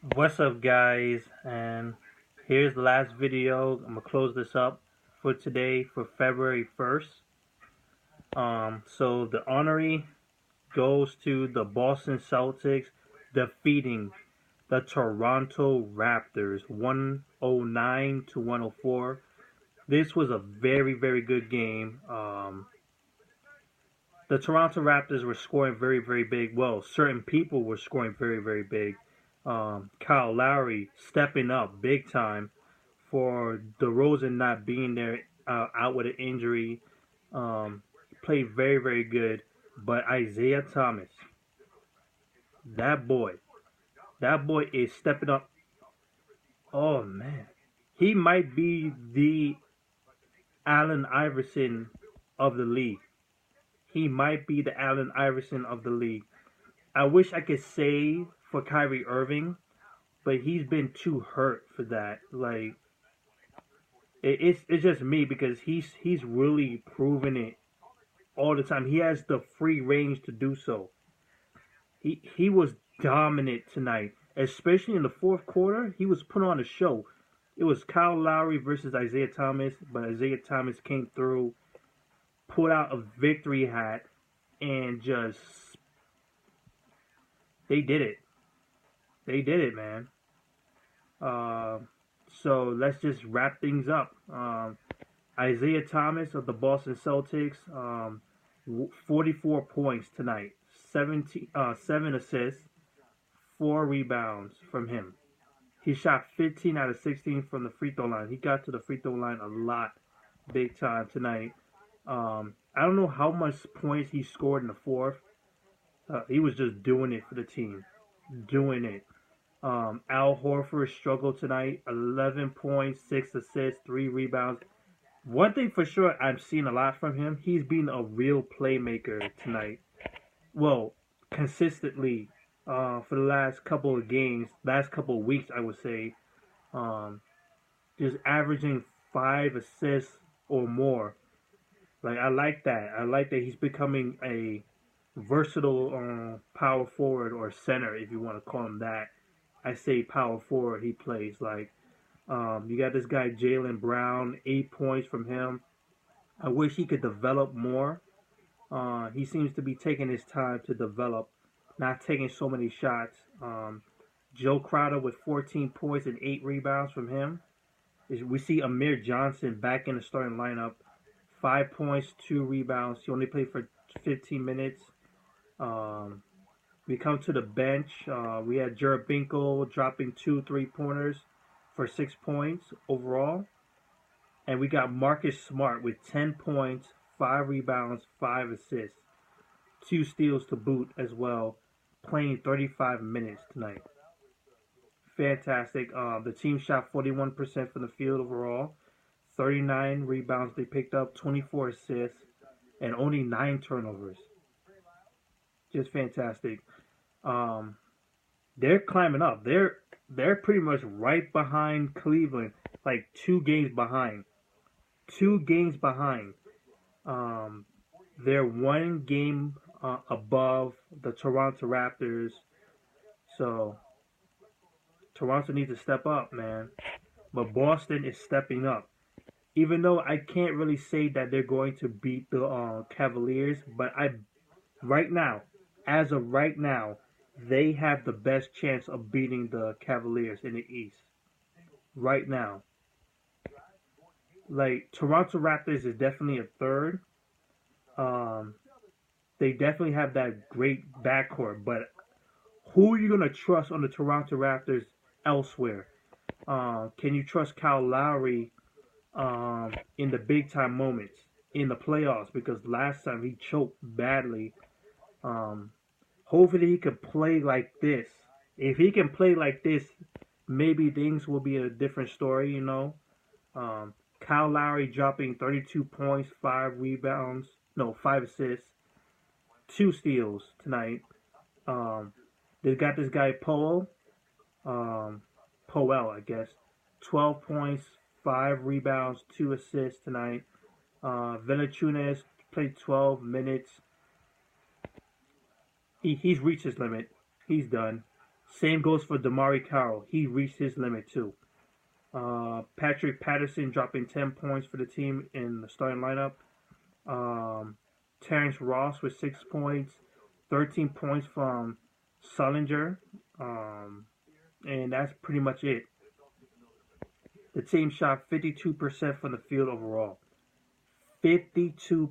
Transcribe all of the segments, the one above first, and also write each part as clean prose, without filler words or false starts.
What's up, guys? And here's the last video. I'm gonna close this up for today for February 1st. So the honoree goes to the Boston Celtics defeating the Toronto Raptors 109 to 104. This was a very, very good game. The Toronto Raptors were scoring very, very big. Well, certain people were scoring very, very big. Kyle Lowry stepping up big time for DeRozan not being there, out with an injury. Um, Played very, very good. But Isaiah Thomas, that boy, that boy is stepping up. Oh man, he might be the Allen Iverson of the league. He might be the Allen Iverson of the league. I wish I could say for Kyrie Irving, but he's been too hurt for that. Like it's just me because he's really proven it all the time. He has the free range to do so. He was dominant tonight, especially in the fourth quarter. He was put on a show. It was Kyle Lowry versus Isaiah Thomas, but Isaiah Thomas came through, put out a victory hat, and just they did it. They did it, man. Uh, so let's just wrap things up. Isaiah Thomas of the Boston Celtics, 44 points tonight, 7 assists, 4 rebounds from him. He shot 15 out of 16 from the free throw line. He got to the free throw line a lot, big time tonight. I don't know how much points he scored in the fourth. He was just doing it for the team, doing it. Al Horford struggled tonight, 11 points, 6 assists, 3 rebounds. One thing for sure I've seen a lot from him, he's been a real playmaker tonight. Well, consistently for the last couple of games, last couple of weeks, I would say, um, just averaging 5 assists or more. Like I like that. I like that he's becoming a versatile power forward or center, if you want to call him that. I say power forward. He plays like you got this guy Jalen Brown, 8 points from him. I wish he could develop more. He seems to be taking his time to develop, not taking so many shots. Joe Crowder with 14 points and 8 rebounds from him. We see Amir Johnson back in the starting lineup, 5 points, 2 rebounds. He only played for 15 minutes. Um, we come to the bench. We had Jared Binkle dropping 2 3-pointers for 6 points overall. And we got Marcus Smart with 10 points, 5 rebounds, 5 assists, 2 steals to boot as well, playing 35 minutes tonight. Fantastic. The team shot 41% from the field overall, 39 rebounds they picked up, 24 assists, and only 9 turnovers. Just fantastic. Um, they're climbing up. They're pretty much right behind Cleveland, like 2 games behind. 2 games behind. Um, they're 1 game above the Toronto Raptors. So Toronto needs to step up, man. But Boston is stepping up. Even though I can't really say that they're going to beat the Cavaliers, but right now, as of right now, they have the best chance of beating the Cavaliers in the East. Right now, like Toronto Raptors is definitely a third. Um, they definitely have that great backcourt, but who are you gonna trust on the Toronto Raptors elsewhere? Can you trust Kyle Lowry in the big time moments in the playoffs? Because last time he choked badly. Um, Hopefully he can play like this. If he can play like this, maybe things will be a different story. Kyle Lowry dropping 32 points, 5 rebounds, no, 5 assists, 2 steals tonight. Um, they got this guy um, Powell, I guess, 12 points, 5 rebounds, 2 assists tonight. Valanciunas played 12 minutes. He's reached his limit. He's done. Same goes for Damari Carroll. He reached his limit too. Patrick Patterson dropping 10 points for the team in the starting lineup. Um, Terrence Ross with 6 points, 13 points from Sullinger, and that's pretty much it. The team shot 52% from the field overall. 52%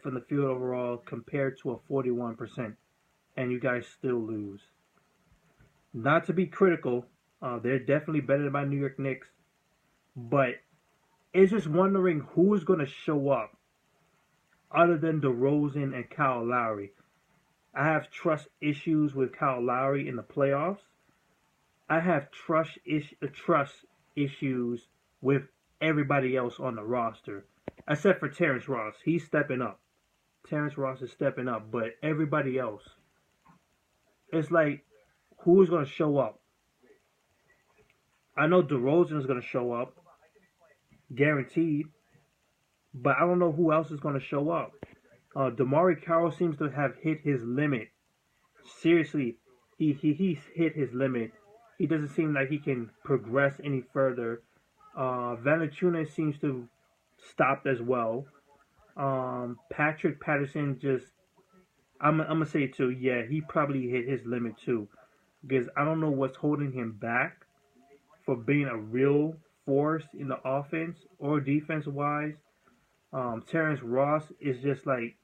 from the field overall compared to a 41%, and you guys still lose. Not to be critical, they're definitely better than my New York Knicks, but it's just wondering who's going to show up other than DeRozan and Kyle Lowry. I have trust issues with Kyle Lowry in the playoffs. I have trust issues with everybody else on the roster, except for Terrence Ross. He's stepping up. Terrence Ross is stepping up, but everybody else, it's like, who's going to show up? I know DeRozan is going to show up, guaranteed, but I don't know who else is going to show up. Damari Carroll seems to have hit his limit. Seriously, he's hit his limit. He doesn't seem like he can progress any further. Valanciunas seems to stop as well. Patrick Patterson just, I'm gonna say it too. Yeah, he probably hit his limit too, because I don't know what's holding him back for being a real force in the offense or defense wise. Terrence Ross is just like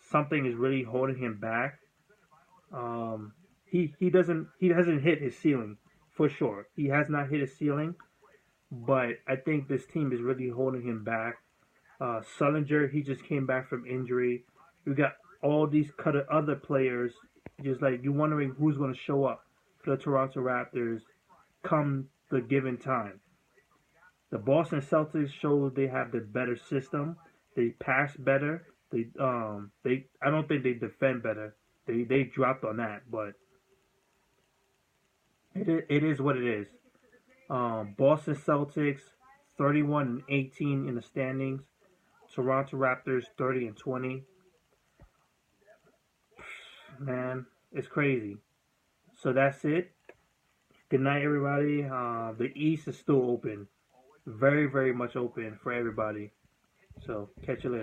something is really holding him back. He hasn't hit his ceiling for sure. He has not hit his ceiling, but I think this team is really holding him back. Sullinger, he just came back from injury. We got all these other players. Just like you're wondering who's going to show up for the Toronto Raptors come the given time. The Boston Celtics show they have the better system. They pass better. I don't think they defend better. They dropped on that, but it is what it is. Boston Celtics 31-18 in the standings. Toronto Raptors 30-20. Man, it's crazy. So that's it. Good night, everybody. The East is still open. Very, very much open for everybody. So, catch you later.